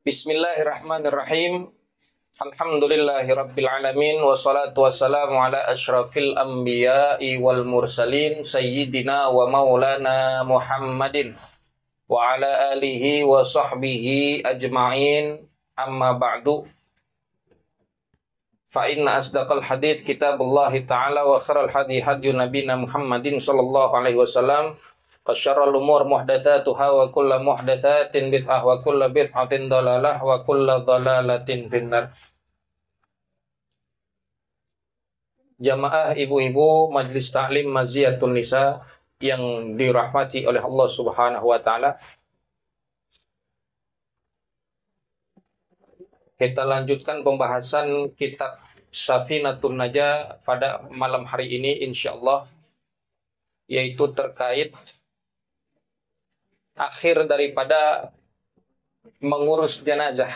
Bismillahirrahmanirrahim. Alhamdulillahirabbil alamin wassalatu wassalamu ala asyrafil anbiya'i wal mursalin sayyidina wa maulana Muhammadin wa ala alihi wa sahbihi ajma'in. Amma ba'du. Fa inna asdaqal hadits kitabullah ta'ala wa khairal hadi hadyu nabiyina Muhammadin sallallahu alaihi wasallam. Wasyarrul umur muhdatsatuha wa kullu muhdatsatin bid'ah wa kullu bid'atin dhalalah wa kullu dhalalatin finnar. Jamaah ibu-ibu Majelis Ta'lim Maziyatun Nisa yang dirahmati oleh Allah Subhanahu wa taala. Kita lanjutkan pembahasan kitab Safinatun Najah pada malam hari ini insyaallah, yaitu terkait akhir daripada mengurus jenazah,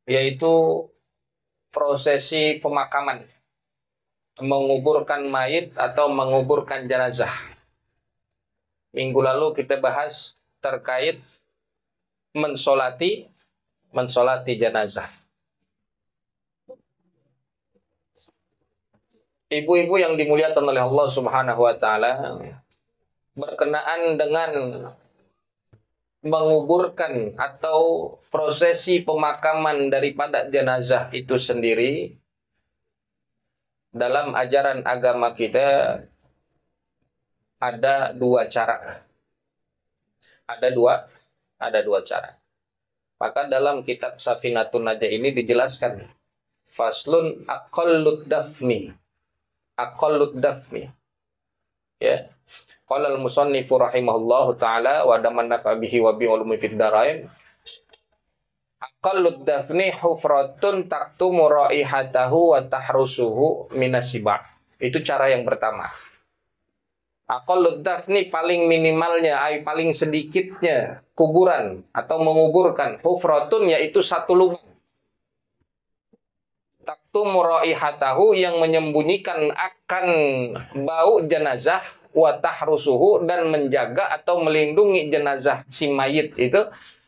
yaitu prosesi pemakaman, menguburkan mayit atau menguburkan jenazah. Minggu lalu kita bahas terkait mensolati jenazah. Ibu-ibu yang dimuliakan oleh Allah Subhanahu wa taala, berkenaan dengan menguburkan atau prosesi pemakaman daripada jenazah itu sendiri, dalam ajaran agama kita ada dua cara. Ada dua cara. Maka dalam kitab Safinatun Najah ini dijelaskan faslun aqallud dafni. Ya. Qala al-musannifu rahimahullahu ta'ala wa daman nafa bihi wa bi ulumi fid darain. Aqallud dafni hufratun taktumu raihatahu wa tahrusuhu minasiba. Itu cara yang pertama. Aqallud dafni paling minimalnya, paling sedikitnya kuburan atau menguburkan. Hufratun yaitu satu lubang. Taktumu raihatahu yang menyembunyikan akan bau jenazah, wa tahrusuhu dan menjaga atau melindungi jenazah si mayit itu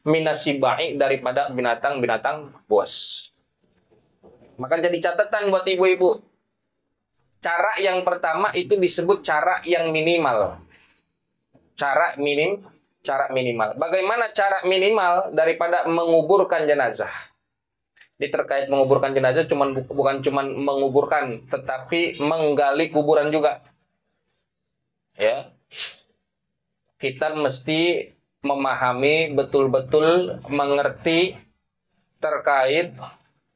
minasibai daripada binatang-binatang buas. Maka jadi catatan buat ibu-ibu. Cara yang pertama itu disebut cara yang minimal. Cara minimal. Bagaimana cara minimal daripada menguburkan jenazah? Ini terkait menguburkan jenazah bukan cuman menguburkan, tetapi menggali kuburan juga. Ya, kita mesti memahami betul-betul, mengerti terkait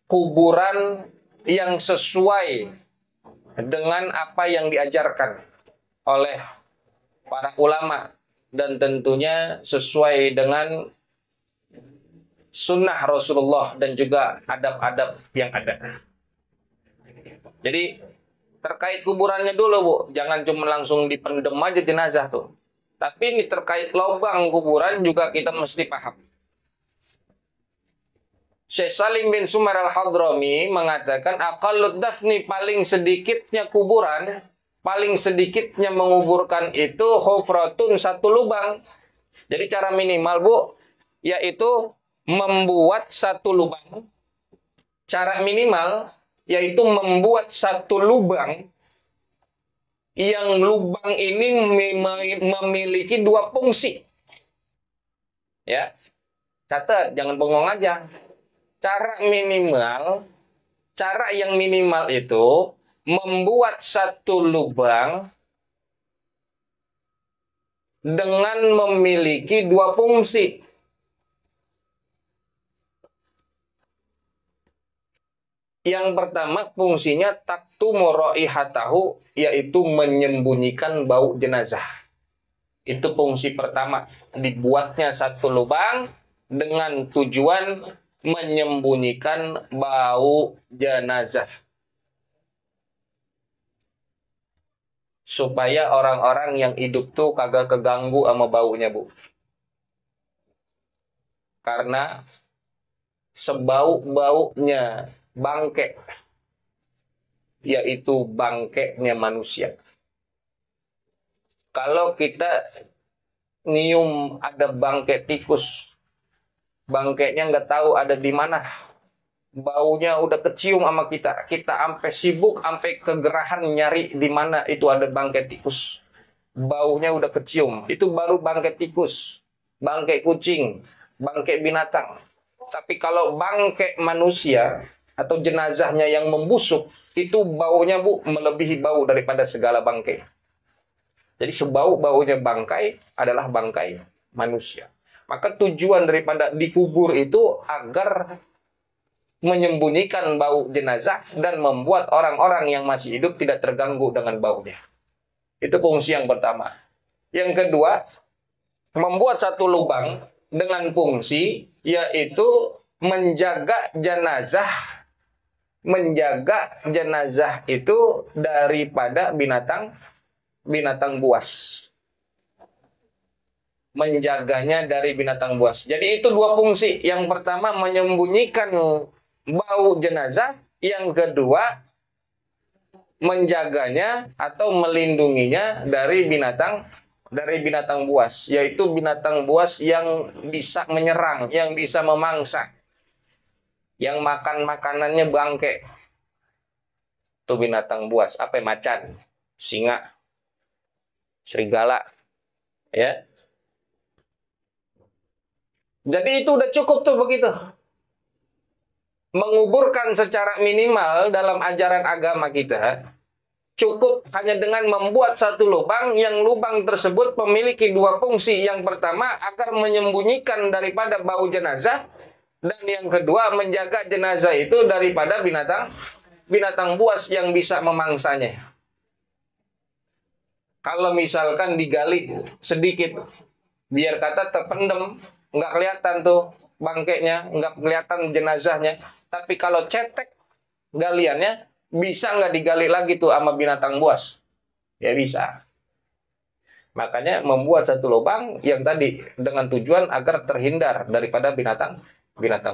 kuburan yang sesuai dengan apa yang diajarkan oleh para ulama dan tentunya sesuai dengan sunnah Rasulullah dan juga adab-adab yang ada. Jadi terkait kuburannya dulu, Bu. Jangan cuma langsung dipendem aja jenazah tuh. Tapi ini terkait lubang kuburan juga kita mesti paham. Syekh Salim bin Sumar al-Hadrami mengatakan aqallud dafni paling sedikitnya kuburan, paling sedikitnya menguburkan itu hufratun satu lubang. Jadi cara minimal, Bu, yaitu membuat satu lubang. Cara minimal yaitu membuat satu lubang yang lubang ini memiliki dua fungsi. Ya. Catat, jangan bengong aja. Cara yang minimal itu membuat satu lubang dengan memiliki dua fungsi. Yang pertama fungsinya taktumu raihatahu, yaitu menyembunyikan bau jenazah. Itu fungsi pertama. Dibuatnya satu lubang dengan tujuan menyembunyikan bau jenazah. Supaya orang-orang yang hidup tuh kagak keganggu sama baunya, Bu. Karena sebau-baunya bangke, yaitu bangkeknya manusia. Kalau kita nyium ada bangke tikus Bangkainya nggak tahu ada di mana. Baunya udah kecium sama kita. Kita sampai sibuk, sampai kegerahan nyari di mana itu ada bangkai tikus. Baunya udah kecium. Itu baru bangkai tikus, bangkai kucing, bangkai binatang. Tapi kalau bangkai manusia atau jenazahnya yang membusuk, itu baunya Bu melebihi bau daripada segala bangkai. Jadi sebau-baunya bangkai adalah bangkai manusia. Maka tujuan daripada dikubur itu agar menyembunyikan bau jenazah dan membuat orang-orang yang masih hidup tidak terganggu dengan baunya. Itu fungsi yang pertama. Yang kedua, membuat satu lubang dengan fungsi yaitu menjaga jenazah itu daripada binatang buas. Menjaganya dari binatang buas. Jadi itu dua fungsi. Yang pertama menyembunyikan bau jenazah, yang kedua menjaganya atau melindunginya dari binatang buas, yaitu binatang buas yang bisa menyerang, yang bisa memangsa, yang makan makanannya bangkai. Itu binatang buas, apa macan, singa, serigala, ya. Jadi itu udah cukup tuh begitu. Menguburkan secara minimal dalam ajaran agama kita cukup hanya dengan membuat satu lubang, yang lubang tersebut memiliki dua fungsi. Yang pertama agar menyembunyikan daripada bau jenazah, dan yang kedua menjaga jenazah itu daripada binatang buas yang bisa memangsanya. Kalau misalkan digali sedikit biar kata terpendam, nggak kelihatan tuh bangkainya, nggak kelihatan jenazahnya. Tapi kalau cetek galiannya, bisa nggak digali lagi tuh sama binatang buas? Ya bisa. Makanya membuat satu lubang yang tadi dengan tujuan agar terhindar daripada binatang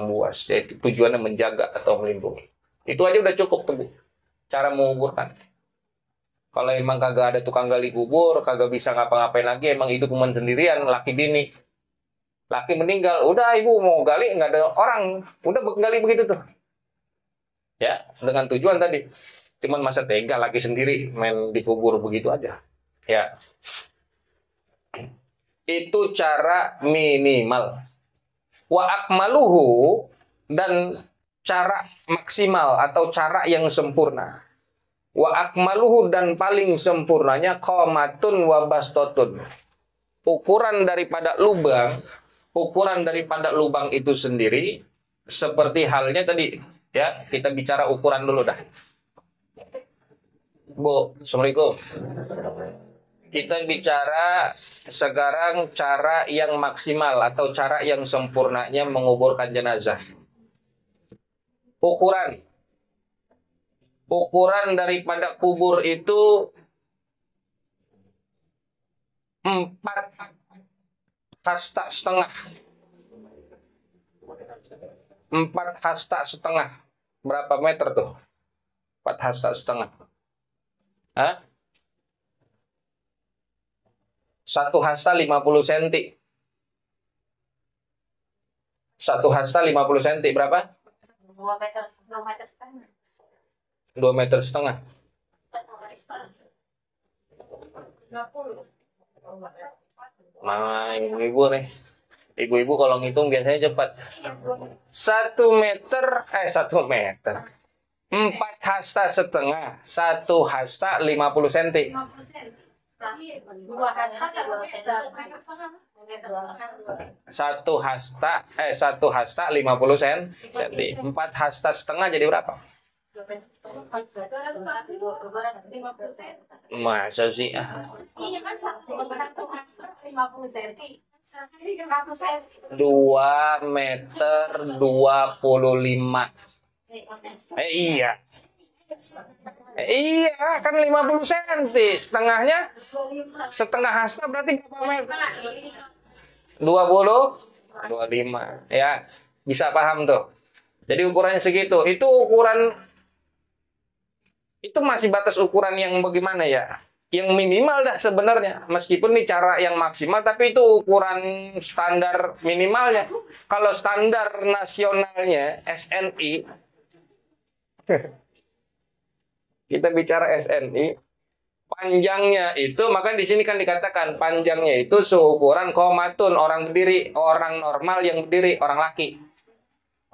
buas. Yaitu tujuannya menjaga atau melindungi. Itu aja udah cukup tuh, Bu. Cara menguburkan. Kalau emang kagak ada tukang gali kubur, kagak bisa ngapa-ngapain lagi, emang hidup cuman sendirian, laki bini. Laki meninggal, udah ibu mau gali nggak ada orang, udah gali begitu tuh, ya dengan tujuan tadi. Cuman masa tega laki sendiri main dikubur begitu aja, ya. Itu cara minimal. Wa akmaluhu, dan cara maksimal atau cara yang sempurna. Wa akmaluhu, dan paling sempurnanya qamatun wa bastotun. Ukuran daripada lubang itu sendiri seperti halnya tadi, ya. Kita bicara ukuran dulu dah. Bu, Assalamualaikum. Kita bicara sekarang cara yang maksimal atau cara yang sempurnanya menguburkan jenazah. Ukuran daripada kubur itu 4 hasta setengah. 4 hasta setengah. Berapa meter tuh? 4 hasta setengah. Hah? 1 hasta 50 cm. 1 hasta 50 cm berapa? 2 meter setengah. 2 meter setengah. Nah, ibu-ibu nih. Ibu-ibu kalau ngitung biasanya cepat. 1 meter, 4 hasta setengah. 1 hasta 50 cm. 1 hasta 50 cm. 4 hasta setengah jadi berapa? Masa sih? Iya kan 2 meter 25. Iya. Iya kan 50 cm. Setengahnya setengah hasta berarti berapa meter? 25. Ya, bisa paham tuh. Jadi ukurannya segitu. Itu masih batas ukuran yang bagaimana ya? Yang minimal dah sebenarnya. Meskipun ini cara yang maksimal, tapi itu ukuran standar minimalnya. Kalau standar nasionalnya SNI, kita bicara SNI, panjangnya itu, maka di sini kan dikatakan panjangnya itu seukuran komatun, orang berdiri, orang normal yang berdiri, orang laki.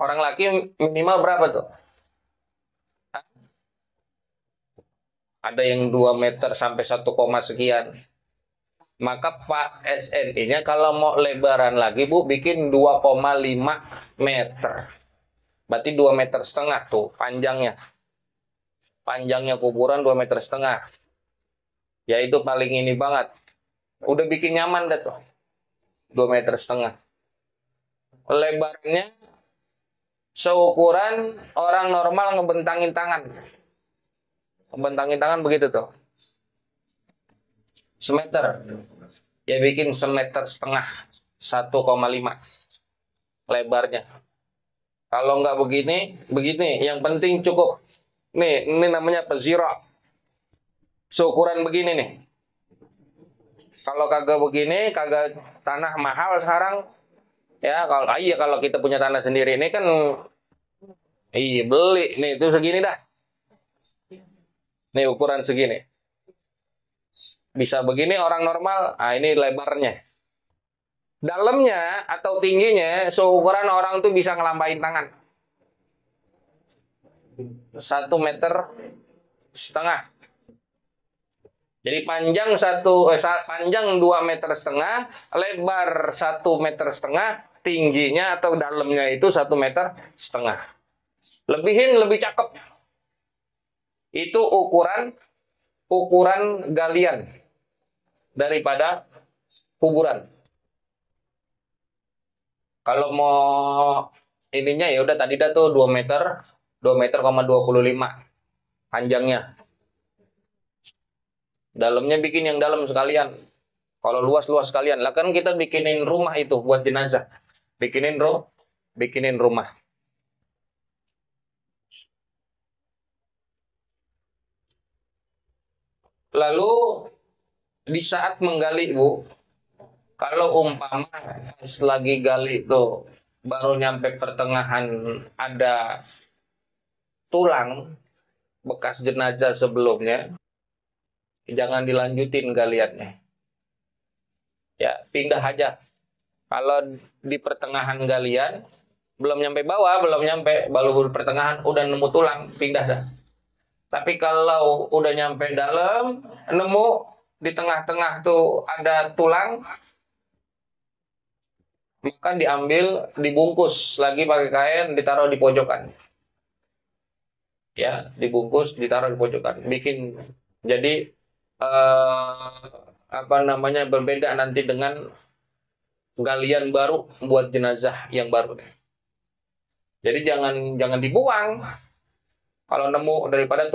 Orang laki minimal berapa tuh? Ada yang 2 meter sampai 1, sekian. Maka Pak SNI-nya kalau mau lebaran lagi Bu bikin 2,5 meter. Berarti 2,5 meter tuh panjangnya. Panjangnya kuburan 2,5 meter. Ya itu paling ini banget. Udah bikin nyaman dah tuh. 2,5 meter. Lebarnya seukuran orang normal ngebentangin tangan. Ngebentangin tangan begitu tuh. Semeter. Ya bikin 1,5 meter. 1,5 lebarnya. Kalau nggak begini, begini. Yang penting cukup. Nih, ini namanya pezira. Seukuran begini nih. Kalau kagak begini, kagak tanah mahal sekarang. Ya, kalau kita punya tanah sendiri ini kan iya beli nih itu segini dah. Nih ukuran segini. Bisa begini orang normal. Ah ini lebarnya. Dalamnya atau tingginya seukuran orang tuh bisa ngelampain tangan. 1,5 meter. Jadi panjang 2,5 meter, lebar 1,5 meter, tingginya atau dalamnya itu 1,5 meter. Lebihin lebih cakep. Itu ukuran galian daripada kuburan. Kalau mau ininya ya udah tadi dah tuh 2 meter, 2,25 meter panjangnya. Dalamnya bikin yang dalam sekalian. Kalau luas-luas sekalian. Lah kan kita bikinin rumah itu buat jenazah. Bikinin rumah. Lalu di saat menggali Bu, kalau umpama pas lagi gali itu baru nyampe pertengahan ada tulang bekas jenazah sebelumnya, jangan dilanjutin galiannya. Ya, pindah aja. Kalau di pertengahan galian belum nyampe bawah, baru pertengahan udah nemu tulang, pindah dah. Tapi kalau udah nyampe dalam, nemu di tengah-tengah tuh ada tulang, maka diambil, dibungkus lagi pakai kain, ditaruh di pojokan. Ya, dibungkus, ditaruh di pojokan. Bikin jadi apa namanya berbeda nanti dengan galian baru buat jenazah yang baru. Jadi jangan dibuang kalau nemu daripada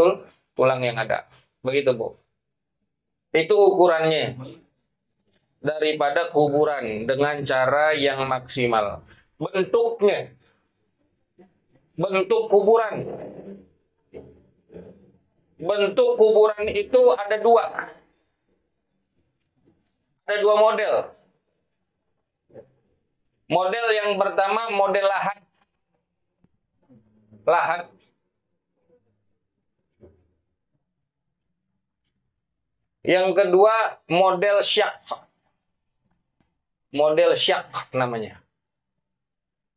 tulang yang ada. Begitu, Bu. Itu ukurannya daripada kuburan dengan cara yang maksimal. Bentuk kuburan. Bentuk kuburan itu ada dua. Ada dua model. Model yang pertama model lahat. Yang kedua model syak. Model syak namanya.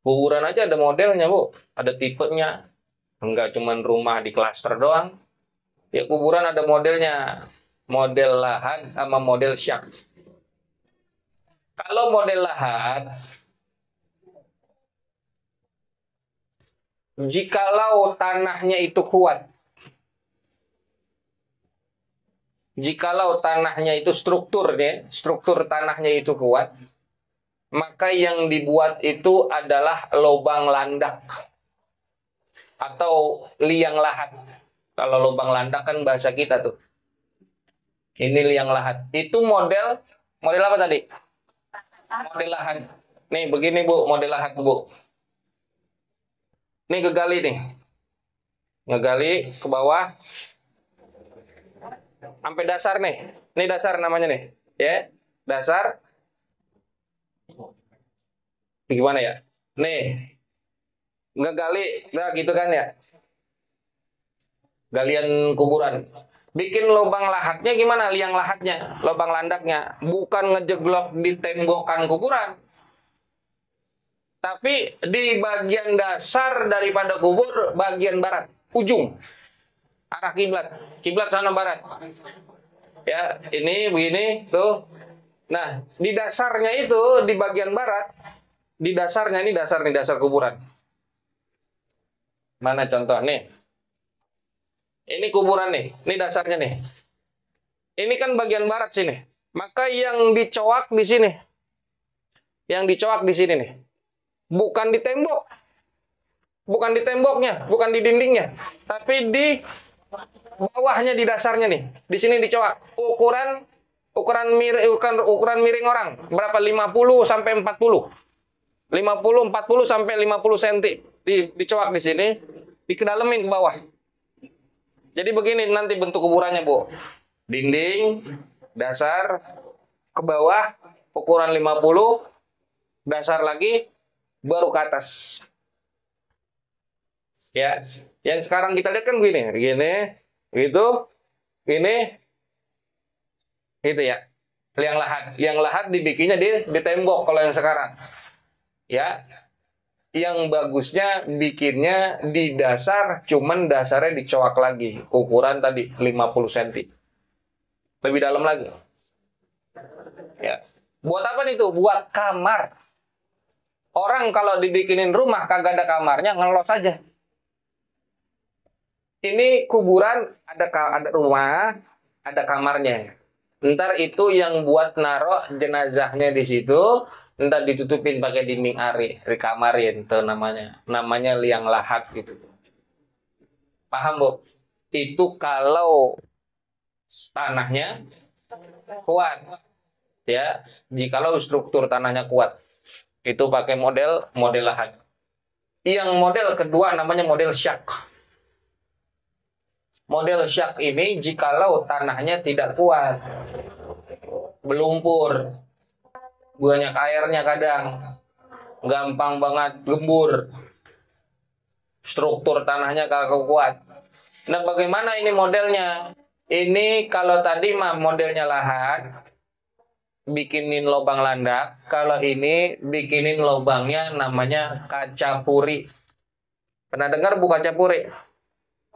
Kuburan aja ada modelnya, Bu. Ada tipenya. Enggak cuman rumah di klaster doang. Ya kuburan ada modelnya. Model lahat sama model syak. Kalau model lahat, jikalau tanahnya itu kuat, jikalau tanahnya itu struktur tanahnya itu kuat, maka yang dibuat itu adalah lubang landak atau liang lahat. Kalau lubang landak kan bahasa kita tuh. Ini liang lahat. Itu model apa tadi? Model lahat. Nih begini Bu, model lahat Bu. Nih ngegali ke bawah. sampai dasar nih. Ini dasar namanya nih, ya. Dasar gimana ya? Nih, ngegali, nah gitu kan ya. Galian kuburan. Bikin lubang lahatnya gimana? Liang lahatnya, lubang landaknya. Bukan ngejeblok di tembokan kuburan. Tapi di bagian dasar daripada kubur, bagian barat, ujung. Arah kiblat. Kiblat sana barat. Ya, ini begini, tuh. Nah, di dasarnya itu, di bagian barat, di dasarnya ini dasar nih, dasar kuburan. Mana contoh nih? Ini kuburan nih, ini dasarnya nih. Ini kan bagian barat sini. Maka yang dicoak di sini. Yang dicoak di sini nih. Bukan di tembok. Bukan di temboknya, bukan di dindingnya, tapi di bawahnya, di dasarnya nih. Di sini dicoak. Ukuran miring orang berapa? 50 sampai 40. 50 40 sampai 50 cm. Dicoak di sini, dikedalemin ke bawah. Jadi begini nanti bentuk kuburannya, Bu. Dinding, dasar, ke bawah, ukuran 50, dasar lagi, baru ke atas. Ya, yang sekarang kita lihat kan begini, gitu, ini, itu ya. Liang lahat dibikinnya di tembok kalau yang sekarang. Ya, yang bagusnya bikinnya di dasar, cuman dasarnya dicoak lagi. Ukuran tadi 50 cm. Lebih dalam lagi. Ya. Buat apa nih tuh? Buat kamar. Orang kalau dibikinin rumah kagak ada kamarnya, ngelos aja. Ini kuburan ada rumah, ada kamarnya. Ntar itu yang buat narok jenazahnya di situ. Ntar ditutupin pakai dinding ari, dikamarin tuh namanya liang lahat gitu. Paham, Bu? Itu kalau tanahnya kuat, ya. Jikalau struktur tanahnya kuat, itu pakai model lahat. Yang model kedua namanya model syak. Model syak ini jikalau tanahnya tidak kuat, belumpur, banyak airnya kadang, gampang banget gembur, struktur tanahnya kagak kuat. Nah, bagaimana ini modelnya? Ini kalau tadi mah modelnya lahat, bikinin lubang landak. Kalau ini bikinin lubangnya namanya kaca puri. Pernah dengar bu kaca puri?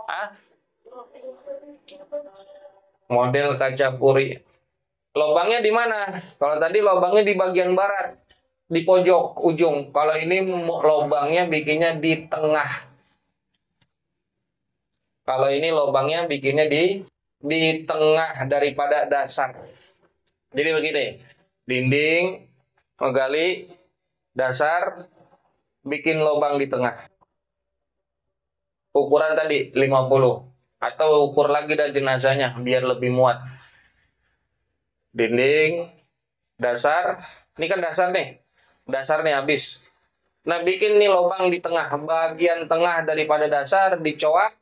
Ah? Model kaca puri. Lubangnya di mana? Kalau tadi lubangnya di bagian barat, di pojok ujung. Kalau ini lubangnya bikinnya di tengah. Kalau ini lubangnya bikinnya di tengah daripada dasar. Jadi begini, dinding, menggali, dasar, bikin lubang di tengah. Ukuran tadi 50. Atau ukur lagi dari jenazahnya biar lebih muat. Dinding, dasar, ini kan dasar nih habis. Nah, bikin nih lubang di tengah, bagian tengah daripada dasar dicoak,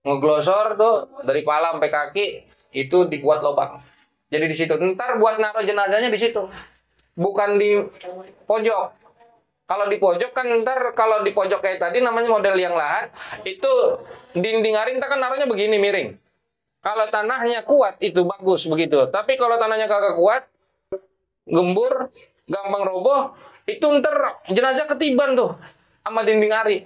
ngeglosor tuh dari kepala sampai kaki itu dibuat lubang. Jadi di situ. Ntar buat naruh jenazahnya di situ, bukan di pojok. Kalau di pojok kan ntar kalau di pojok kayak tadi namanya model yang lahat, itu dinding arin ntar kan naruhnya begini miring. Kalau tanahnya kuat itu bagus begitu. Tapi kalau tanahnya kagak kuat, gembur, gampang roboh, itu ntar jenazah ketiban tuh sama dinding ari.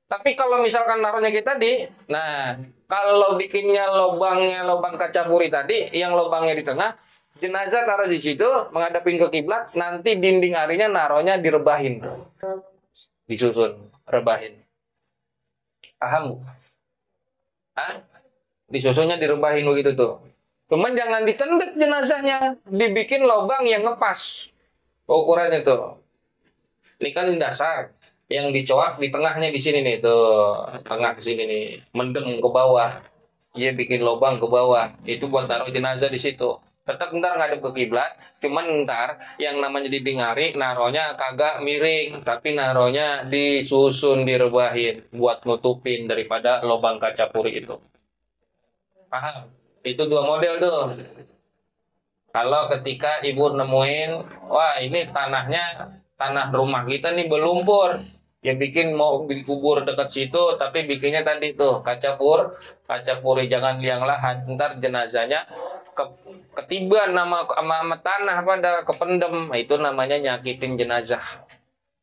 Tapi kalau misalkan naruhnya kita nah kalau bikinnya lubang kaca puri tadi, yang lubangnya di tengah, jenazah taruh di situ menghadapin ke kiblat, nanti dinding arinya naruhnya direbahin tuh, disusun, rebahin. Paham? Ah? Disusunnya direbahin begitu tuh. Cuman jangan ditendek jenazahnya, dibikin lubang yang ngepas ukurannya tuh. Ini kan dasar, yang dicoak di tengahnya di sini nih tuh, tengah di sini nih, mendem ke bawah. Dia bikin lubang ke bawah, itu buat taruh jenazah di situ. Tetap ntar ngadep ke kiblat, cuman ntar yang namanya dinding ari naronya kagak miring, tapi naronya disusun direbahin buat nutupin daripada lubang kaca puri itu. Paham? Itu dua model tuh. Kalau ketika ibu nemuin, wah ini tanahnya, tanah rumah kita nih berlumpur. Ya bikin mau dikubur dekat situ, tapi bikinnya tadi tuh kaca puri jangan liang lahat. Ntar jenazahnya ke, ketiban sama tanah pada kependem. Nah, itu namanya nyakitin jenazah.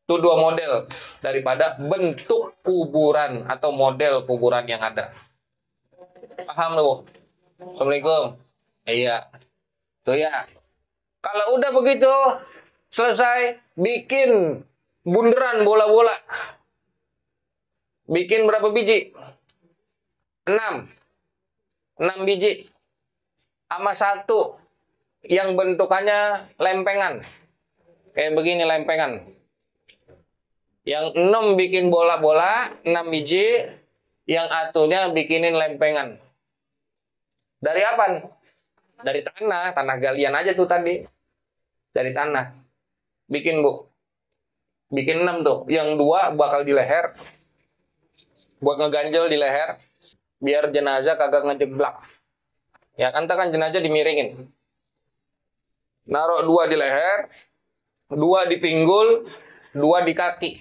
Itu dua model daripada bentuk kuburan atau model kuburan yang ada. Paham lu? Assalamualaikum. Iya, tuh ya. Kalau udah begitu, selesai, bikin bunderan bola-bola. Bikin berapa biji? 6. 6 biji. Sama satu yang bentukannya lempengan. Kayak begini lempengan. Yang 6 bikin bola-bola, 6 biji. Yang atunya bikinin lempengan. Dari apa? Dari tanah galian aja tuh tadi. Dari tanah. Bikin bu. Bikin 6 tuh. Yang 2 bakal di leher. Buat ngeganjel di leher. Biar jenazah kagak ngejeblak. Ya kan jenazah dimiringin. Naruh 2 di leher. 2 di pinggul. 2 di kaki.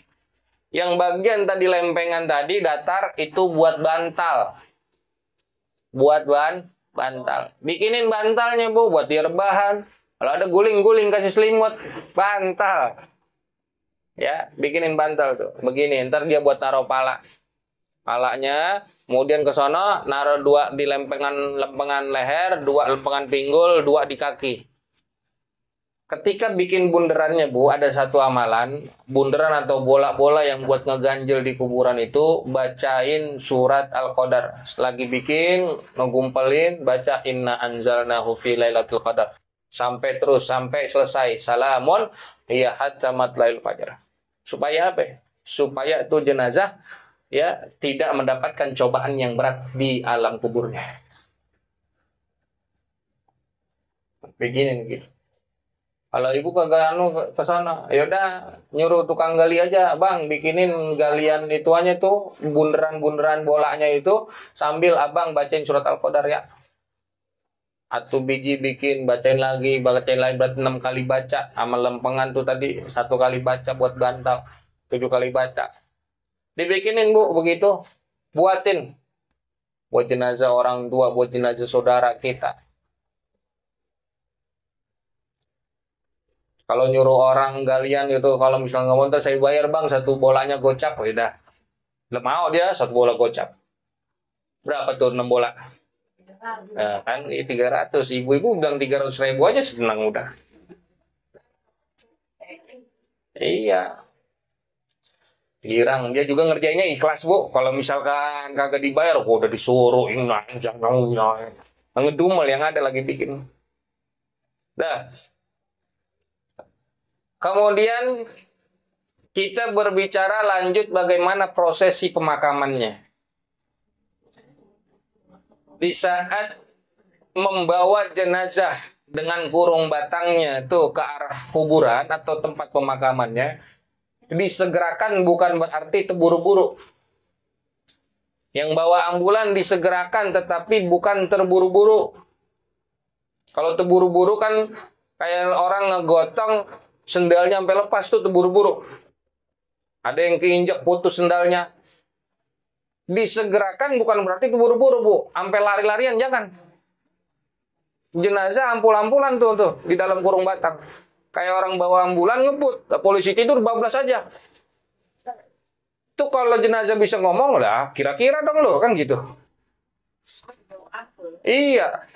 Yang bagian tadi lempengan tadi datar itu buat bantal. Buat bantal. Bikinin bantalnya bu. Buat di rebahan. Kalau ada guling-guling kasih selimut. Bantal. Ya, bikinin bantal tuh. Begini, ntar dia buat naruh pala. Palanya, kemudian ke sono naruh 2 di lempengan leher, 2 lempengan pinggul, 2 di kaki. Ketika bikin bunderannya bu, ada satu amalan, bunderan atau bola-bola yang buat ngeganjel di kuburan itu, bacain surat Al-Qadar. Lagi bikin, ngegumpelin, baca inna anzalnahu fi lailatul qadar. Sampai terus, sampai selesai. Salamun hiya hatta matla'il fajar. Supaya apa? Supaya itu jenazah ya tidak mendapatkan cobaan yang berat di alam kuburnya. Begini gitu. Kalau ibu kagak ke sana, ya udah nyuruh tukang gali aja, bang, bikinin galian ituannya tuh bunderan-bunderan bolanya itu sambil abang bacain surat Al-Qadar ya. Atau biji bikin bacain lagi berarti 6 kali baca sama lempengan tuh tadi 1 kali baca buat bantal 7 kali baca. Dibikinin bu begitu, buatin buat jenazah orang tua, buat jenazah saudara kita. Kalau nyuruh orang galian gitu, kalau misalnya ngomong ntar saya bayar bang 1 bolanya gocap, ya udah. Mau dia 1 bola gocap. Berapa tuh 6 bola? Nah, kan 300. Ibu-ibu bilang 300.000 aja senang udah. Iya. Girang, dia juga ngerjainnya ikhlas bu. Kalau misalkan kagak dibayar, kok udah disuruh jangan ngedumel yang ada lagi bikin. Dah. Kemudian kita berbicara lanjut bagaimana prosesi pemakamannya. Di saat membawa jenazah dengan kurung batangnya tuh ke arah kuburan atau tempat pemakamannya, disegerakan bukan berarti terburu-buru. Yang bawa ambulan disegerakan tetapi bukan terburu-buru. Kalau terburu-buru kan kayak orang ngegotong sendalnya sampai lepas tuh terburu-buru. Ada yang keinjak putus sendalnya. Disegerakan bukan berarti terburu-buru bu. Sampai lari-larian jangan. Jenazah ampul-ampulan tuh di dalam kurung batang. Kayak orang bawa ambulan ngebut. Polisi tidur bablas aja. Itu kalau jenazah bisa ngomong lah, kira-kira dong lo kan gitu. Iya.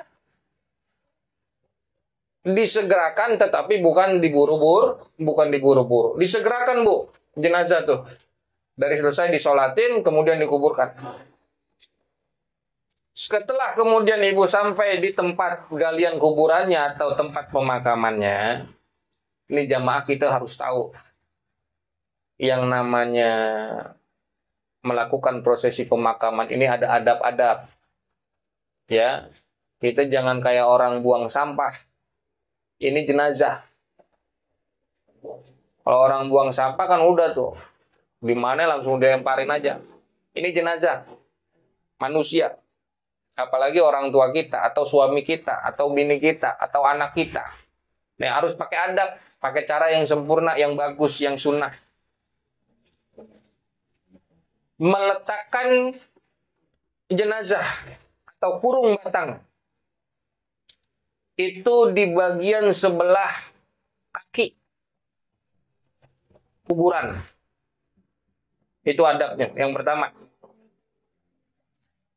Disegerakan tetapi bukan diburu-buru, Disegerakan bu, jenazah tuh. Dari selesai disolatin, kemudian dikuburkan. Setelah kemudian ibu sampai di tempat galian kuburannya atau tempat pemakamannya, ini jamaah kita harus tahu. Yang namanya melakukan prosesi pemakaman ini ada adab-adab. Ya, kita jangan kayak orang buang sampah. Ini jenazah. Kalau orang buang sampah kan udah tuh. Di mana langsung dilemparin aja. Ini jenazah. Manusia. Apalagi orang tua kita, atau suami kita, atau bini kita, atau anak kita. Nah, harus pakai adab, pakai cara yang sempurna, yang bagus, yang sunnah. Meletakkan jenazah atau kurung batang itu di bagian sebelah kaki kuburan. Itu adabnya. Yang pertama,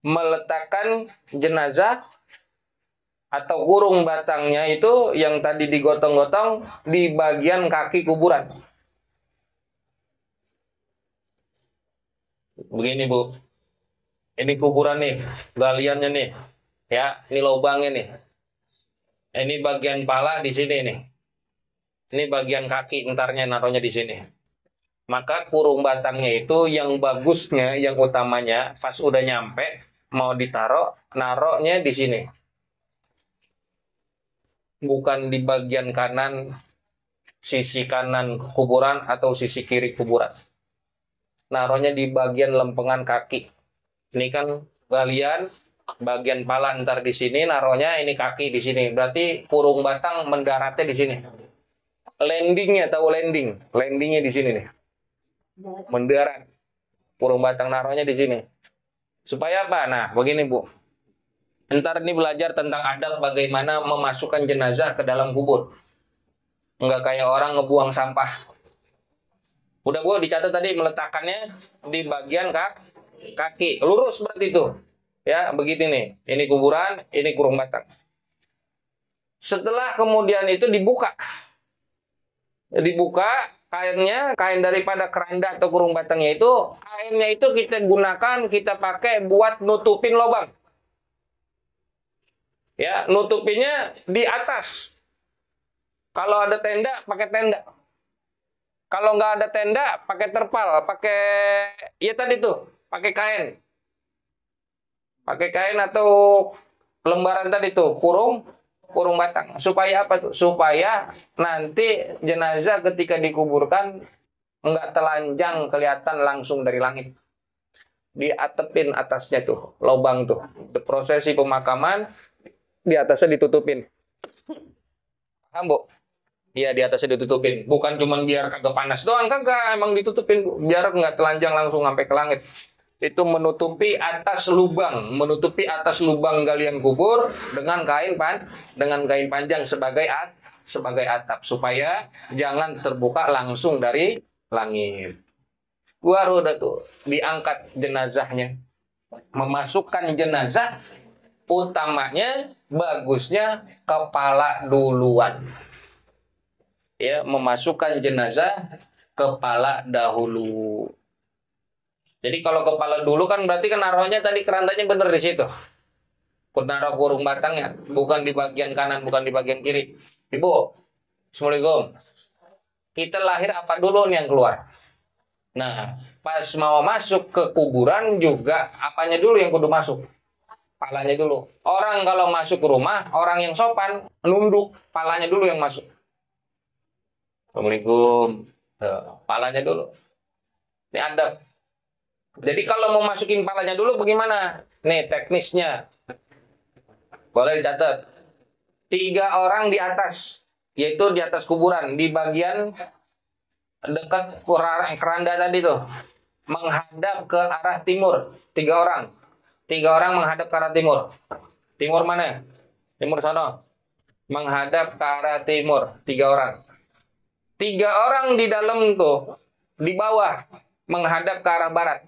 meletakkan jenazah atau kurung batangnya itu yang tadi digotong-gotong di bagian kaki kuburan. Begini, Bu. Ini kuburan nih, galiannya nih. Ya, ini lubangnya nih. Ini bagian pala di sini nih. Ini bagian kaki, entarnya naruhnya di sini. Maka kurung batangnya itu yang bagusnya, yang utamanya pas udah nyampe mau ditaruh, naruhnya di sini. Bukan di bagian kanan, sisi kanan kuburan atau sisi kiri kuburan. Naruhnya di bagian lempengan kaki. Ini kan galian, bagian pala ntar di sini, naruhnya ini kaki di sini. Berarti kurung batang mendaratnya di sini. Landingnya, tahu landing? Landingnya di sini nih. Mendarat. Kurung batang naruhnya di sini. Supaya apa? Nah, begini, Bu. Ntar ini belajar tentang adab bagaimana memasukkan jenazah ke dalam kubur. Enggak kayak orang ngebuang sampah. Udah, Bu, dicatat tadi meletakkannya di bagian kaki. Lurus berarti itu. Ya, begitu nih. Ini kuburan, ini kurung batang. Setelah kemudian itu dibuka. Dibuka kainnya, kain daripada keranda atau kurung batangnya itu, kainnya itu kita gunakan, kita pakai buat nutupin lubang. Ya, nutupinnya di atas. Kalau ada tenda, pakai tenda. Kalau nggak ada tenda, pakai terpal, pakai ya tadi tuh, pakai kain. Pakai kain atau lembaran tadi tuh, kurung batang. Supaya apa tuh? Supaya nanti jenazah ketika dikuburkan nggak telanjang kelihatan langsung dari langit. Diatepin atasnya tuh, lubang tuh. Prosesi pemakaman di atasnya ditutupin. Paham, Bu? Iya, di atasnya ditutupin. Bukan cuma biar kagak panas doang, kagak. Emang ditutupin, Bu. Biar nggak telanjang langsung sampai ke langit. Itu menutupi atas lubang galian kubur dengan kain panjang sebagai atap supaya jangan terbuka langsung dari langit. Baru udah tuh diangkat jenazahnya. Memasukkan jenazah utamanya bagusnya kepala duluan. Ya, memasukkan jenazah kepala dahulu. Jadi kalau kepala dulu kan berarti kan naruhnya tadi kerandanya bener di situ. Naruh kurung batangnya, bukan di bagian kanan, bukan di bagian kiri. Ibu, Assalamualaikum. Kita lahir apa dulu nih yang keluar? Nah, pas mau masuk ke kuburan juga apanya dulu yang kudu masuk? Palanya dulu. Orang kalau masuk ke rumah, orang yang sopan, nunduk, palanya dulu yang masuk. Assalamualaikum. Palanya dulu. Ini adab. Jadi kalau mau masukin palanya dulu bagaimana? Nih teknisnya. Boleh dicatat. 3 orang di atas. Yaitu di atas kuburan. Di bagian dekat keranda tadi tuh. Menghadap ke arah timur. 3 orang. 3 orang menghadap ke arah timur. Timur mana? Timur sana. Menghadap ke arah timur. 3 orang. 3 orang di dalam tuh. Di bawah. Menghadap ke arah barat.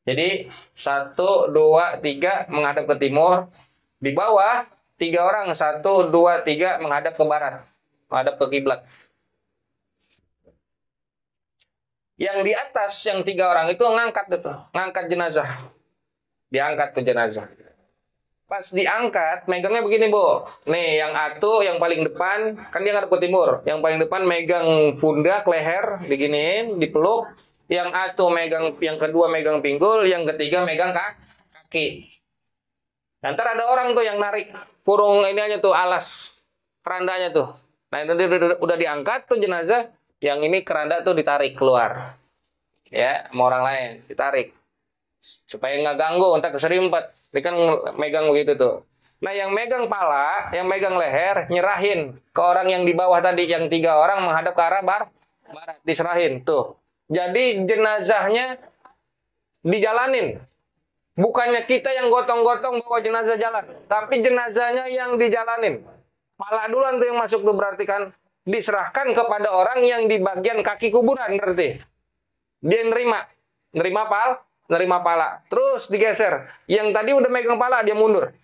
Jadi 1, 2, 3 menghadap ke timur. Di bawah 3 orang 1, 2, 3 menghadap ke barat. Menghadap ke kiblat. Yang di atas yang 3 orang itu ngangkat jenazah. Diangkat tuh jenazah. Pas diangkat, megangnya begini, Bu. Nih, yang atu yang paling depan, kan dia ngadep ke timur. Yang paling depan megang pundak, leher, diginiin, dipeluk. Yang atu megang, yang kedua megang pinggul, yang ketiga megang kaki. Nanti ada orang tuh yang narik kurung ini aja tuh, alas kerandanya tuh. Nah, itu udah diangkat tuh jenazah, yang ini keranda tuh ditarik keluar. Ya, sama orang lain, ditarik. supaya nggak ganggu, entar keserimpet. Dia kan megang begitu tuh. Nah, yang megang pala, yang megang leher, nyerahin ke orang yang di bawah tadi, yang 3 orang menghadap ke arah barat, diserahin tuh. Jadi jenazahnya dijalanin. Bukannya kita yang gotong-gotong bawa jenazah jalan, tapi jenazahnya yang dijalanin. Pala duluan tuh yang masuk tuh, berarti kan diserahkan kepada orang yang di bagian kaki kuburan, berarti. Dia nerima pala. Terus digeser. Yang tadi udah megang pala, dia mundur.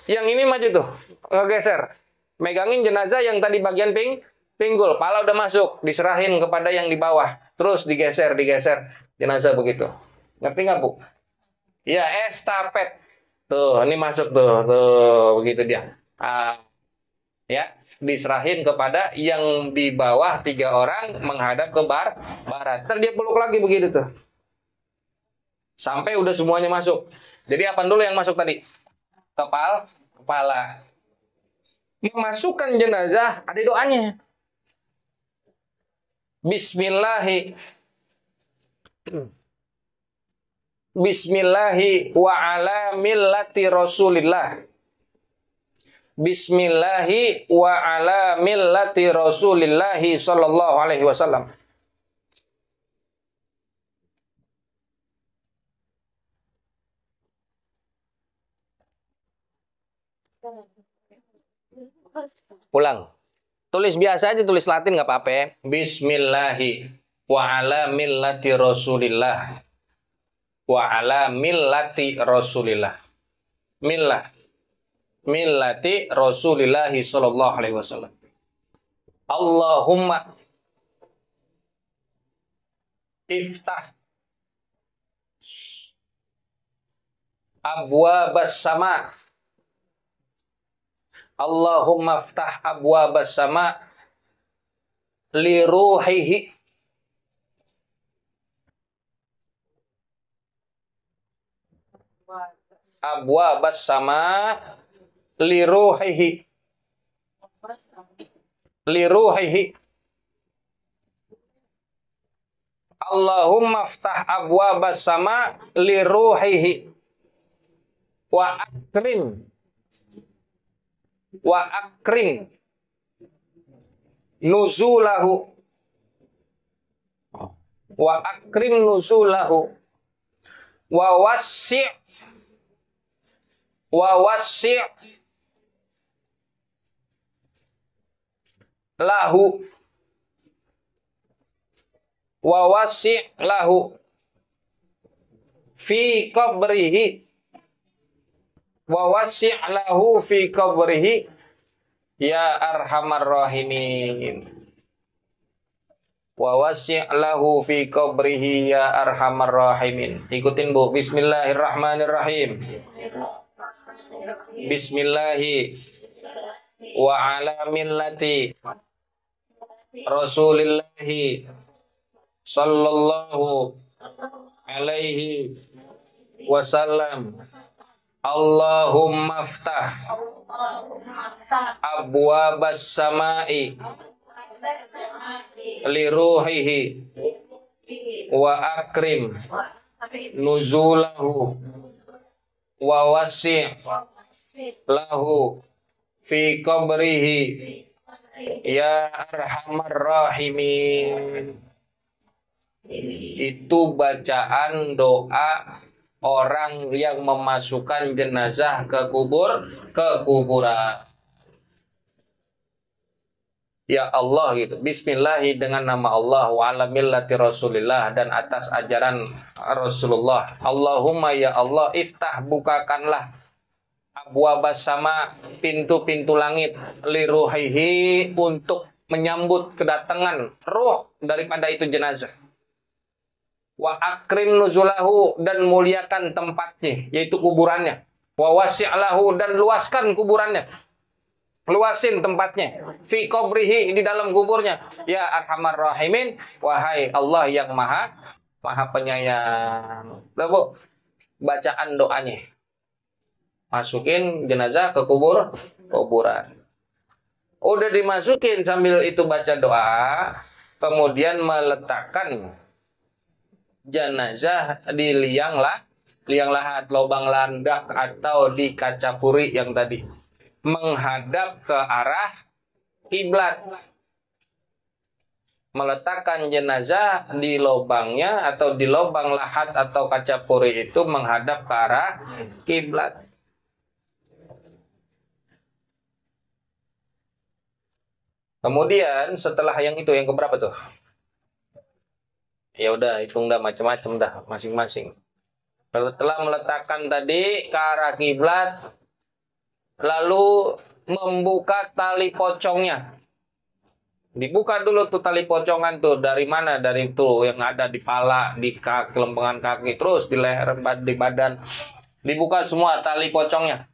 Yang ini maju tuh, ngegeser. Megangin jenazah yang tadi bagian pinggul. Pala udah masuk, diserahin kepada yang di bawah. Terus digeser. Jenazah begitu. Ngerti nggak, Bu? Ya, estafet. Tuh, ini masuk tuh begitu dia. Ya, diserahin kepada yang di bawah 3 orang menghadap ke barat. Ntar dia peluk lagi begitu tuh. Sampai udah semuanya masuk. Jadi apa dulu yang masuk tadi? Kepala. Memasukkan jenazah ada doanya. Bismillahi wa ala millati Rasulillah. Bismillahi wa ala millati Rasulillah sallallahu alaihi wasallam. Ulang. Tulis biasa aja, tulis Latin nggak apa-apa ya. Bismillahi wa ala millati Rasulillah. Wa ala millati Rasulillah. Millati Rasulillah sallallahu alaihi wasallam. Allahumma iftah abwabas sama. Allahumma iftah abwabas sama li ruhihi. Abwabas sama li ruhihi. Allahumma iftah abwabas sama li ruhihi wa akrim nuzulahu wa wassi' lahu fi qabrihi ya arhamar rahimin. Wa wasi' lahu fi qabrihi ya arhamar rahimin. Ikutin, Bu. Bismillahirrahmanirrahim. Bismillahi wa ala millati Rasulillahi sallallahu alaihi wasallam. Allahumma iftah abwabas sama'i li ruhihi wa akrim nuzulahu wa wasi' lahu fi qabrihi ya arhamar rahimin. Itu bacaan doa orang yang memasukkan jenazah ke kuburan. Ya Allah gitu. Bismillahi dengan nama Allah wa ala millati Rasulillah dan atas ajaran Rasulullah. Allahumma ya Allah iftah bukakanlah abwabas sama pintu-pintu langit li ruhihi untuk menyambut kedatangan ruh daripada itu jenazah. Wa akrim nuzulahu dan muliakan tempatnya yaitu kuburannya. Wa wasi'lahu dan luaskan kuburannya. Luasin tempatnya. Fi qabrihi di dalam kuburnya. Ya arhamar rahimin, wahai Allah yang maha penyayang. Tuh, Bu. Bacaan doanya. Masukin jenazah ke kuburan. Udah dimasukin sambil itu baca doa, kemudian meletakkan jenazah di liang lahat, lubang landak atau di kaca puri yang tadi, menghadap ke arah kiblat. Meletakkan jenazah di lubangnya atau di lubang lahat atau kaca puri itu menghadap ke arah kiblat. Kemudian setelah yang itu, yang keberapa tuh? Ya udah, hitung dah macam-macam dah masing-masing. Setelah meletakkan tadi ke arah kiblat, lalu membuka tali pocongnya. Dibuka dulu tuh tali pocongan tuh, dari mana? Dari tuh yang ada di pala, di kaki, lempengan kaki, terus di leher, di badan. Dibuka semua tali pocongnya.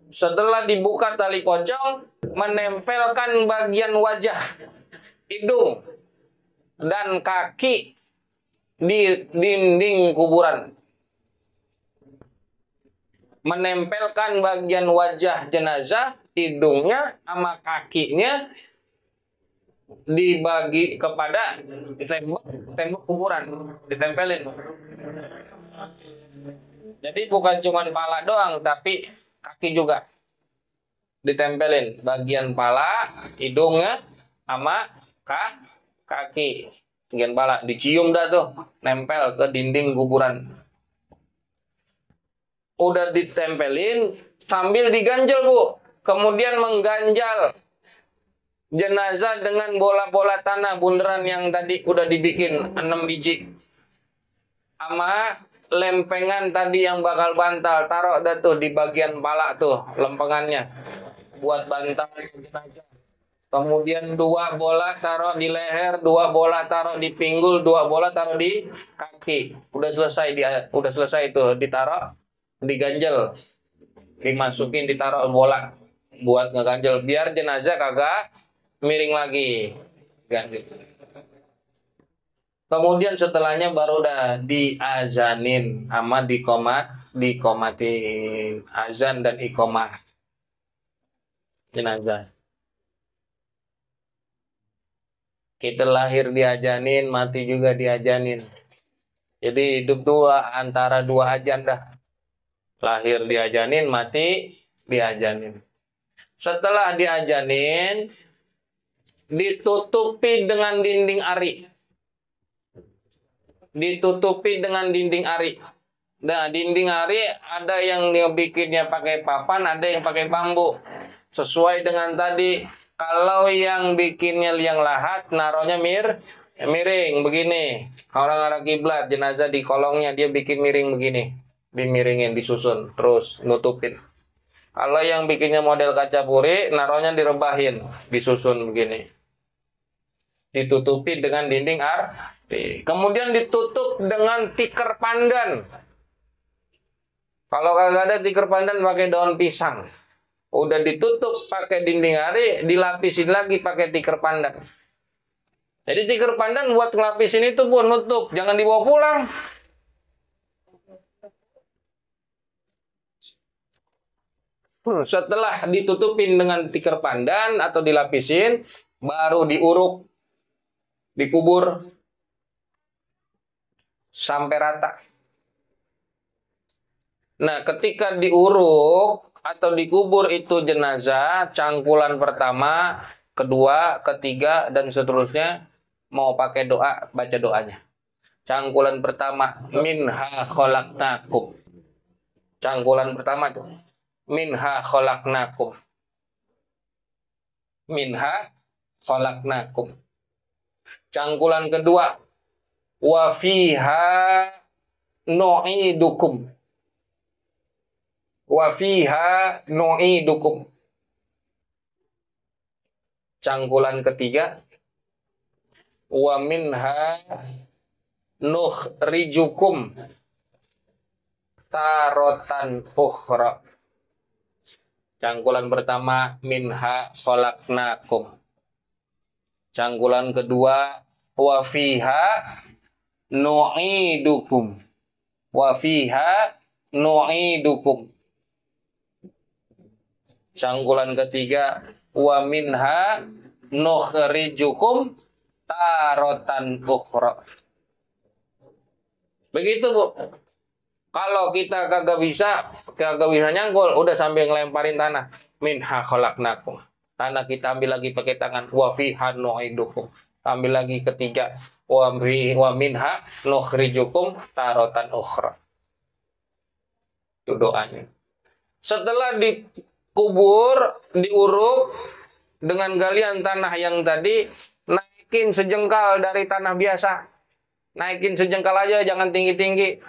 Setelah dibuka tali pocong, menempelkan bagian wajah, hidung, dan kaki di dinding kuburan. Menempelkan bagian wajah jenazah, hidungnya sama kakinya dibagi kepada tembok kuburan, ditempelin. Jadi bukan cuma pala doang, tapi kaki juga ditempelin, bagian pala, hidungnya sama kaki. Bagian pala dicium dah tuh, nempel ke dinding kuburan. Udah ditempelin sambil diganjel, Bu. Kemudian mengganjal jenazah dengan bola-bola tanah bunderan yang tadi udah dibikin 6 biji. Sama lempengan tadi yang bakal bantal, taruh dah tuh di bagian pala tuh lempengannya buat bantal jenazah. Kemudian 2 bola taruh di leher, 2 bola taruh di pinggul, 2 bola taruh di kaki. Udah selesai tuh ditaruh, diganjel, dimasukin, ditaruh bola buat ngeganjel biar jenazah kagak miring lagi, ganjel. Kemudian setelahnya baru udah diazanin sama dikomatin azan dan iqomah jenazah. Kita lahir diajanin, mati juga diajanin. Jadi hidup antara 2 ajan dah. Lahir diajanin, mati diajanin. Setelah diajanin, ditutupi dengan dinding ari. Ditutupi dengan dinding ari. Nah, dinding ari ada yang bikinnya pakai papan, ada yang pakai bambu. Sesuai dengan tadi, kalau yang bikinnya liang lahat, naruhnya miring begini. Orang arah kiblat, jenazah di kolongnya dia bikin miring begini. Dimiringin, disusun, terus nutupin. Kalau yang bikinnya model kaca puri, naruhnya direbahin, disusun begini. Ditutupi dengan dinding ari. Kemudian ditutup dengan tikar pandan. Kalau kagak ada tikar pandan, pakai daun pisang. Udah ditutup pakai dinding ari, dilapisin lagi pakai tikar pandan. Jadi tikar pandan buat ngelapisin itu, Bu, nutup, jangan dibawa pulang. Setelah ditutupin dengan tikar pandan atau dilapisin, baru diuruk, dikubur sampai rata. Nah, ketika diuruk atau dikubur itu jenazah, cangkulan pertama, kedua, ketiga, dan seterusnya, mau pakai doa, baca doanya. Cangkulan pertama, minha khalaqnakum. Cangkulan pertama tuh, minha khalaqnakum. Minha khalaqnakum. Cangkulan kedua, wa fiha nu'idukum. Wa fiha nu'idukum. Cangkulan ketiga, wa minha nukhrijukum tarotan ukhra. Cangkulan pertama, minha khalaqnakum. Cangkulan kedua, wa fiha nu'idukum. Wa fiha nu'idukum. Cangkulan ketiga, wa minha nukhrijukum tarotan ukhra. Begitu, Bu. Kalau kita kagak bisa nyangkul, udah sambil ngelemparin tanah. Minha khalaqnakum. Tanah kita ambil lagi pakai tangan. Wa fiha nu'idukum. Ambil lagi ketiga. Wa minha nukhrijukum tarotan ukhra. Itu doanya. Setelah dikubur, diuruk dengan galian tanah yang tadi, naikin sejengkal dari tanah biasa. Naikin sejengkal aja, jangan tinggi-tinggi.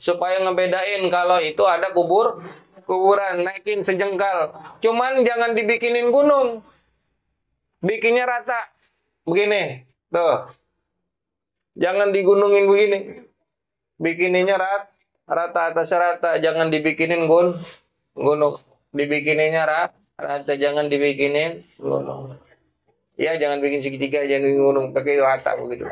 Supaya ngebedain kalau itu ada kuburan, naikin sejengkal. Cuman jangan dibikinin gunung. Bikinnya rata. Begini. Tuh. Jangan digunungin begini. Bikininya rata atas rata, jangan dibikinin gunung. Dibikininnya rata, jangan dibikinin gunung. Ya, jangan bikin segitiga, jangan bikin gunung, pakai rata begitu.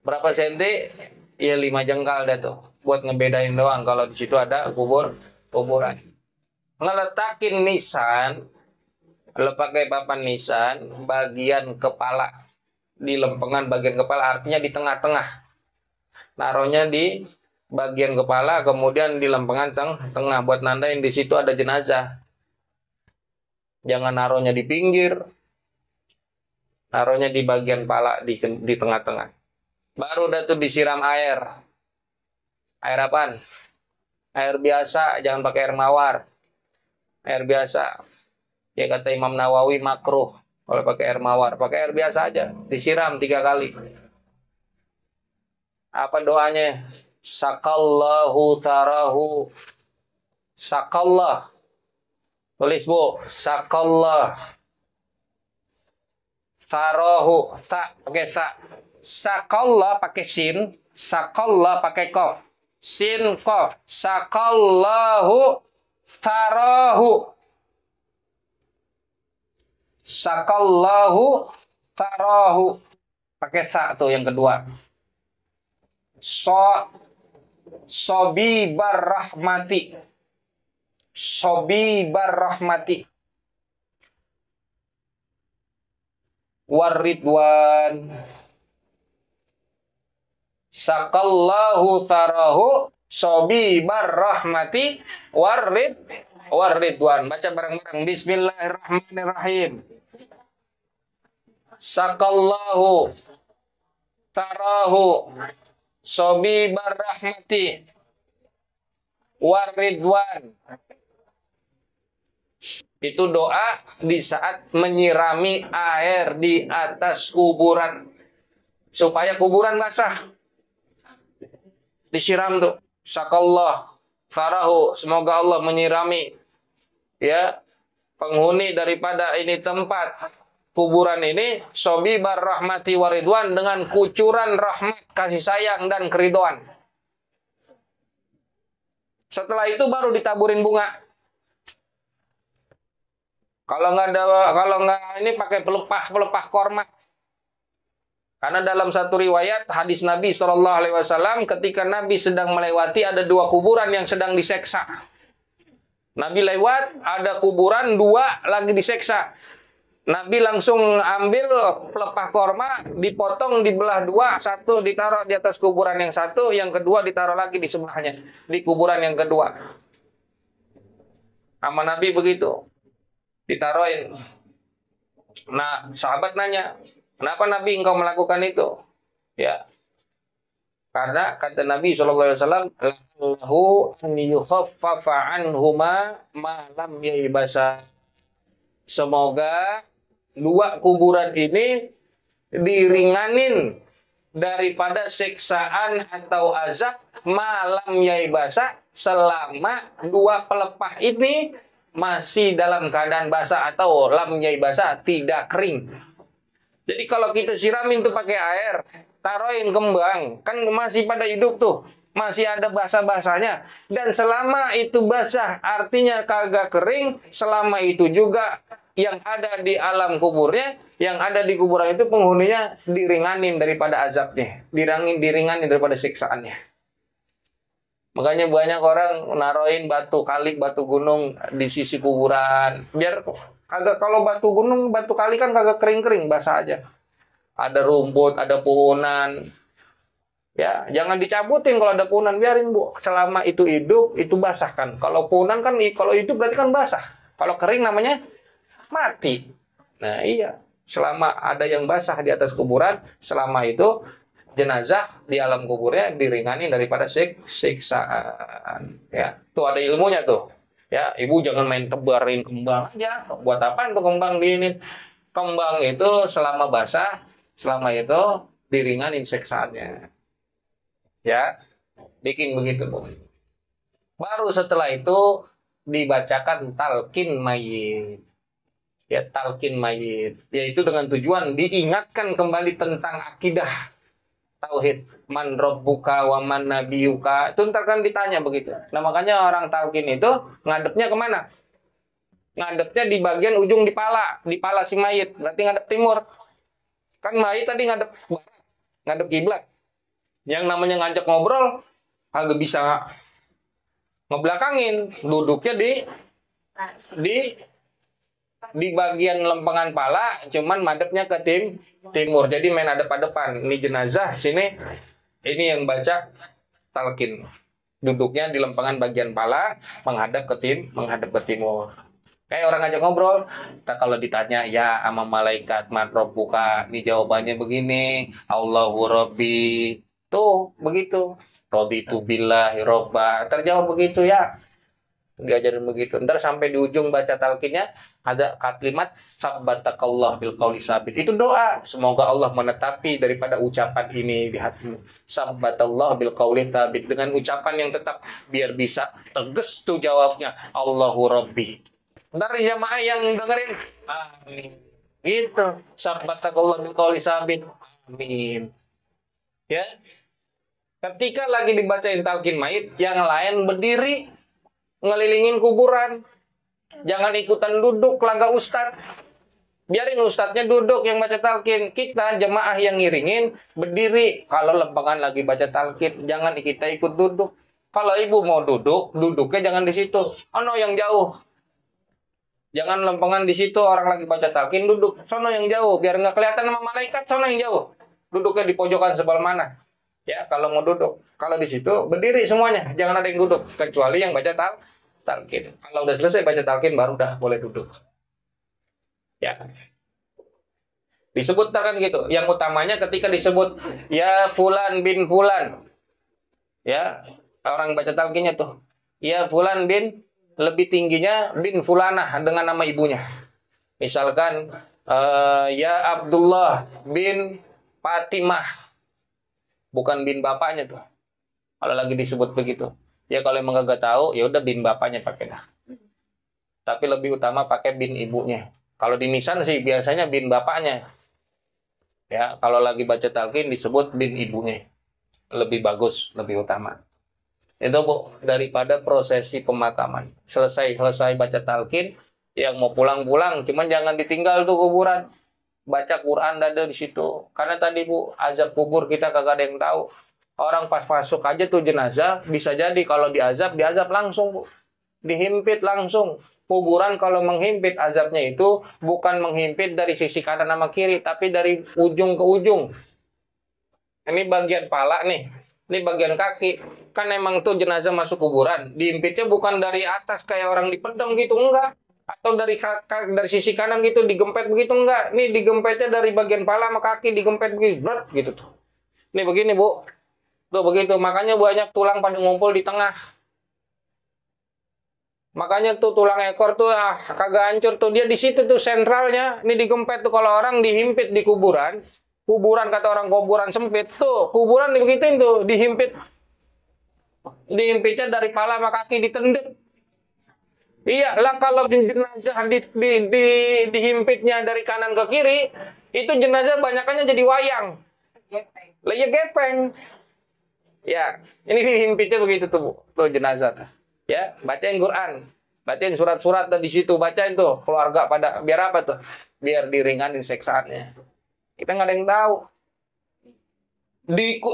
Berapa senti? Ya 5 jengkal dah tuh. Buat ngebedain doang kalau di situ ada kuburan. Ngeletakin nisan, pakai papan nisan bagian kepala. Di lempengan bagian kepala, artinya di tengah-tengah. Naruhnya di bagian kepala, kemudian di lempengan tengah buat nandain di situ ada jenazah. Jangan naruhnya di pinggir. Naruhnya di bagian kepala, di tengah-tengah. Baru dah tuh disiram air. Air apaan? Air biasa, jangan pakai air mawar. Air biasa. Ya kata Imam Nawawi makruh kalau pakai air mawar. Pakai air biasa aja. Disiram 3 kali. Apa doanya? Sakallahu tharahu. Sakallah. Tulis, Bu. Sakallah. Tharahu. Tak. Pakai tak. Sakallah pakai sin. Sakallah pakai kof. Sin kof. Sakallahu tharahu. Sakallahu tharahu. Pakai sa tuh yang kedua. Sobi barrahmati. Sobi barrahmati. Waridwan. Sakallahu tharahu. Sobi barrahmati. Waridwan. Baca bareng-bareng. Bismillahirrahmanirrahim. Sakallahu tarahu sobi barrahmati waridwan. Itu doa di saat menyirami air di atas kuburan supaya kuburan basah. Disiram tuh. Sakallah tarahu, semoga Allah menyirami ya penghuni daripada ini tempat kuburan ini sobi barrahmati waridwan dengan kucuran rahmat, kasih sayang dan keridoan. Setelah itu baru ditaburin bunga. Kalau nggak ini pakai pelepah korma. Karena dalam satu riwayat hadis Nabi SAW ketika Nabi sedang melewati ada 2 kuburan yang sedang diseksa. Nabi lewat ada kuburan 2 lagi diseksa. Nabi langsung ambil pelepah korma, dipotong, dibelah 2, 1 ditaruh di atas kuburan yang satu, yang kedua ditaruh lagi di sebelahnya, di kuburan yang kedua. Sama Nabi begitu, ditaruhin. Nah, sahabat nanya, kenapa Nabi engkau melakukan itu? Ya, karena kata Nabi SAW, lahu an yukhaffafa anhuma ma lam yaibasa. Semoga 2 kuburan ini diringanin daripada siksaan atau azab malam yaibasa selama 2 pelepah ini masih dalam keadaan basah atau lam yaibasa tidak kering. Jadi kalau kita siramin tuh pakai air, taruhin kembang, kan masih pada hidup tuh. Masih ada basah-basahnya. Dan selama itu basah artinya kagak kering, selama itu juga yang ada di alam kuburnya, yang ada di kuburan itu penghuninya diringanin daripada azabnya. Diringanin daripada siksaannya. Makanya banyak orang naroin batu kali, batu gunung di sisi kuburan. Biar kagak, kalau batu gunung, batu kali kan kagak kering-kering, basah aja. Ada rumput, ada pohonan. Ya, jangan dicabutin kalau ada punan, biarin Bu. Selama itu hidup, itu basah kan. Kalau punan kan, kalau hidup berarti kan basah. Kalau kering namanya mati. Nah iya, selama ada yang basah di atas kuburan, selama itu jenazah di alam kuburnya diringani daripada siksaan. Ya, tuh ada ilmunya tuh. Ya, ibu jangan main tebarin kembang aja. Buat apa tuh kembang di ini? Kembang itu selama basah, selama itu diringanin siksaannya. Ya, bikin begitu, Bu. Baru setelah itu dibacakan talqin mayit. Ya, talqin mayit. Yaitu dengan tujuan diingatkan kembali tentang akidah tauhid. Man rabbuka wa man nabiyuka. Itu ntar kan ditanya begitu. Nah, makanya orang talqin itu ngadepnya kemana? Ngadepnya di bagian ujung di pala si mayit. Berarti ngadep timur. Kan mayit tadi ngadep barat, ngadep kiblat. Yang namanya ngajak ngobrol agak bisa ngebelakangin, duduknya di di bagian lempengan pala, cuman madepnya ke timur. Jadi main adep-adepan. Ini jenazah sini, ini yang baca talqin. Duduknya di lempengan bagian pala, menghadap ke timur. Kayak orang ngajak ngobrol, kita kalau ditanya ya sama malaikat man rabbuka, ini jawabannya begini, Allahu Rabbi. Tuh begitu. Raditu billahi robba. Terjawab begitu ya. Diajarin begitu. Ntar sampai di ujung baca talqinnya ada kalimat sabbatakallah bil qauli sabit. Itu doa. Semoga Allah menetapi daripada ucapan ini di hatimu. Sabbatallah bil qauli sabit. Dengan ucapan yang tetap biar bisa tegas tuh jawabnya. Allahu Rabbi. Ntar jamaah yang dengerin. Amin. Gitu. Sabbatakallah bil qauli sabit. Amin. Ya. Ketika lagi dibacain talqin mayit, yang lain berdiri ngelilingin kuburan. Jangan ikutan duduk laga ustad. Biarin ustadznya duduk yang baca talqin. Kita jemaah yang ngiringin berdiri. Kalau lempengan lagi baca talqin, jangan kita ikut duduk. Kalau ibu mau duduk, duduknya jangan di situ. Ono yang jauh. Jangan lempengan di situ orang lagi baca talqin duduk. Sono yang jauh biar nggak kelihatan sama malaikat. Sono yang jauh. Duduknya di pojokan sebelah mana? Ya, kalau mau duduk. Kalau di situ berdiri semuanya, jangan ada yang duduk kecuali yang baca talqin. Kalau udah selesai baca talqin baru udah boleh duduk. Ya. Disebut kan gitu. Yang utamanya ketika disebut ya fulan bin fulan. Ya, orang baca talqinnya tuh. Ya fulan bin, lebih tingginya bin fulanah dengan nama ibunya. Misalkan ya Abdullah bin Fatimah. Bukan bin bapaknya tuh. Kalau lagi disebut begitu. Ya kalau emang gak tahu, ya udah bin bapaknya pakai dah. Tapi lebih utama pakai bin ibunya. Kalau di nisan sih biasanya bin bapaknya. Ya, kalau lagi baca talqin disebut bin ibunya. Lebih bagus, lebih utama. Itu Bu, daripada prosesi pemakaman. Selesai baca talqin, yang mau pulang-pulang, cuman jangan ditinggal tuh kuburan. Baca Quran ada di situ. Karena tadi Bu, azab kubur kita kagak ada yang tahu. Orang pas masuk aja tuh jenazah, bisa jadi kalau diazab langsung Bu. Dihimpit langsung. Kuburan kalau menghimpit azabnya itu bukan menghimpit dari sisi kanan sama kiri, tapi dari ujung ke ujung. Ini bagian pala nih. Ini bagian kaki. Kan emang tuh jenazah masuk kuburan. Dihimpitnya bukan dari atas kayak orang dipendam gitu, enggak. Atau dari sisi kanan gitu digempet begitu, enggak. Nih digempetnya dari bagian pala sama kaki digempet begitu, berat gitu tuh. Nih begini Bu. Tuh begitu, makanya banyak tulang pada ngumpul di tengah. Makanya tuh tulang ekor tuh kagak hancur tuh, dia di situ tuh sentralnya. Ini digempet tuh kalau orang dihimpit di kuburan. Kuburan kata orang kuburan sempit tuh, kuburan dibegituin tuh, dihimpit. Dihimpitnya dari pala sama kaki ditendek. Iya, lah kalau jenazah dihimpitnya dari kanan ke kiri, itu jenazah banyakannya jadi wayang. Lah ya gepeng. Ya, ini dihimpitnya begitu tuh, Bu. Tuh jenazah. Ya, bacain Quran. Bacain surat-surat di situ, bacain tuh keluarga pada biar apa tuh? Biar diringanin siksaannya. Kita nggak ada yang tahu.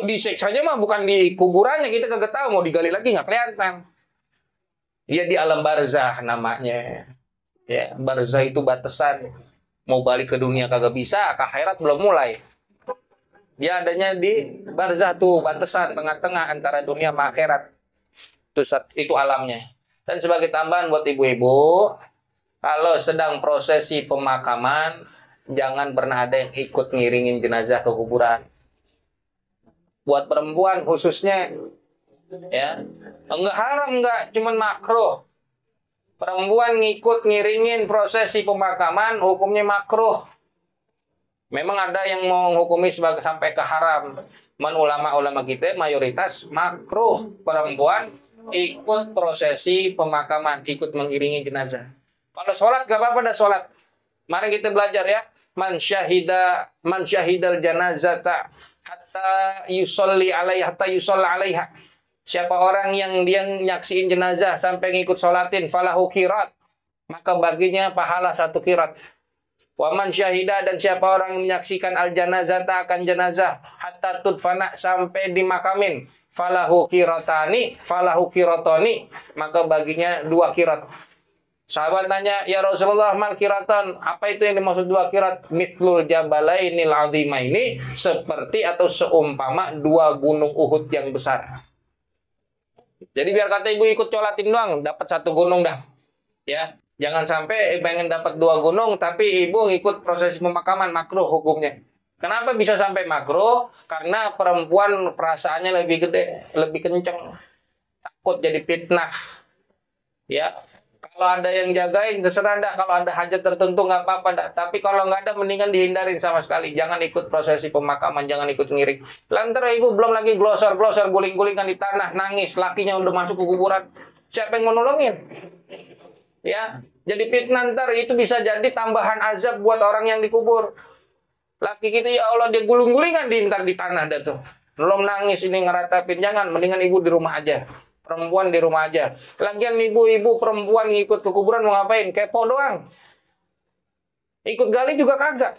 Diseksanya mah bukan di kuburannya, kita kagak tahu mau digali lagi nggak kelihatan. Ya di alam barzah namanya. Ya, barzah itu batasan. Mau balik ke dunia kagak bisa, ke akhirat belum mulai. Dia adanya di barzah tuh, batasan tengah-tengah antara dunia sama akhirat. Itu alamnya. Dan sebagai tambahan buat ibu-ibu, kalau sedang prosesi pemakaman, jangan pernah ada yang ikut ngiringin jenazah ke kuburan. Buat perempuan khususnya, ya, enggak haram, enggak, cuman makruh. Perempuan ngikut ngiringin prosesi pemakaman, hukumnya makruh. Memang ada yang menghukumi sebagai sampai ke haram. Ulama-ulama kita mayoritas makruh perempuan ikut prosesi pemakaman, ikut mengiringi jenazah. Kalau sholat gak apa-apa, dah sholat. Mari kita belajar ya. Man syahidal janazata hatta yusolli alaiha hatta yusalla alaiha. Siapa orang yang dia nyaksiin jenazah sampai ngikut sholatin, falahu qirat, maka baginya pahala 1 qirat. Waman syahida, dan siapa orang yang menyaksikan al janazata akan jenazah hatta tudfana, sampai dimakamin, falahu qiratani, maka baginya 2 qirat. Sahabat tanya, ya Rasulullah, mal qiratan, apa itu yang dimaksud 2 qirat? Mithlul jabalainil azimaini, seperti atau seumpama 2 gunung Uhud yang besar. Jadi biar kata ibu ikut colatin doang, dapat 1 gunung dah. Ya, jangan sampai pengen dapat 2 gunung, tapi ibu ikut proses pemakaman, makruh hukumnya. Kenapa bisa sampai makruh? Karena perempuan perasaannya lebih gede, lebih kenceng. Takut jadi fitnah. Ya, kalau ada yang jagain terserah dah. Kalau ada hajat tertentu nggak apa-apa dah. Tapi kalau nggak ada, mendingan dihindarin sama sekali. Jangan ikut prosesi pemakaman, jangan ikut ngiring. Lantar ibu belum lagi glosor guling-gulingan di tanah, nangis, lakinya udah masuk ke kuburan. Siapa yang mau nolongin? Ya, jadi fitnah ntar itu bisa jadi tambahan azab buat orang yang dikubur. Laki kita, ya Allah, dia guling-gulingan ntar di tanah dah tuh. Belum nangis ini ngeratapin, jangan. Mendingan ibu di rumah aja. Perempuan di rumah aja. Lagian ibu-ibu perempuan ngikut ke kuburan mau ngapain? Kepo doang. Ikut gali juga kagak.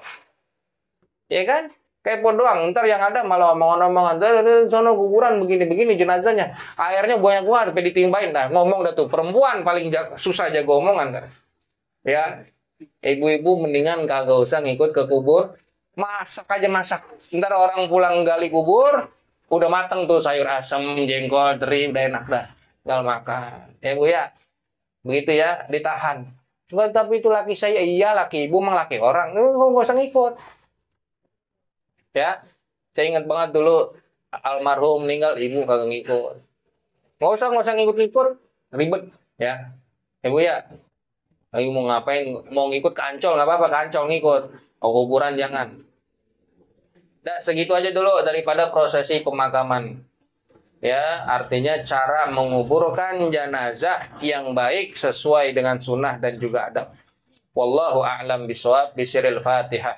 Ya kan? Kepo doang. Ntar yang ada malah omongan-omongan. Sono kuburan begini-begini jenazahnya. Airnya banyak banget. Sampai ditimbain. Nah, ngomong dah tuh. Perempuan paling susah jaga omongan. Kan? Ya. Ibu-ibu mendingan kagak usah ngikut ke kubur. Masak aja masak. Ntar orang pulang gali kubur, udah mateng tuh sayur asem, jengkol, teri, udah enak dah. Tinggal makan. Ya Bu ya. Begitu ya, ditahan. Enggak, tapi itu laki saya. Iya, laki ibu emang laki orang. Nggak usah ngikut. Ya. Saya ingat banget dulu almarhum meninggal, ibu kagak ngikut. Nggak usah ngikut-ngikut. Ribet. Ya. Ya Bu ya. Lagi mau ngapain? Mau ngikut ke Ancol, nggak apa-apa, ke Ancol ngikut. Oh, kuburan jangan. Nah, segitu aja dulu daripada prosesi pemakaman. Ya, artinya cara menguburkan jenazah yang baik sesuai dengan sunnah dan juga adab. Wallahu a'lam bishawab, bisiril Fatihah.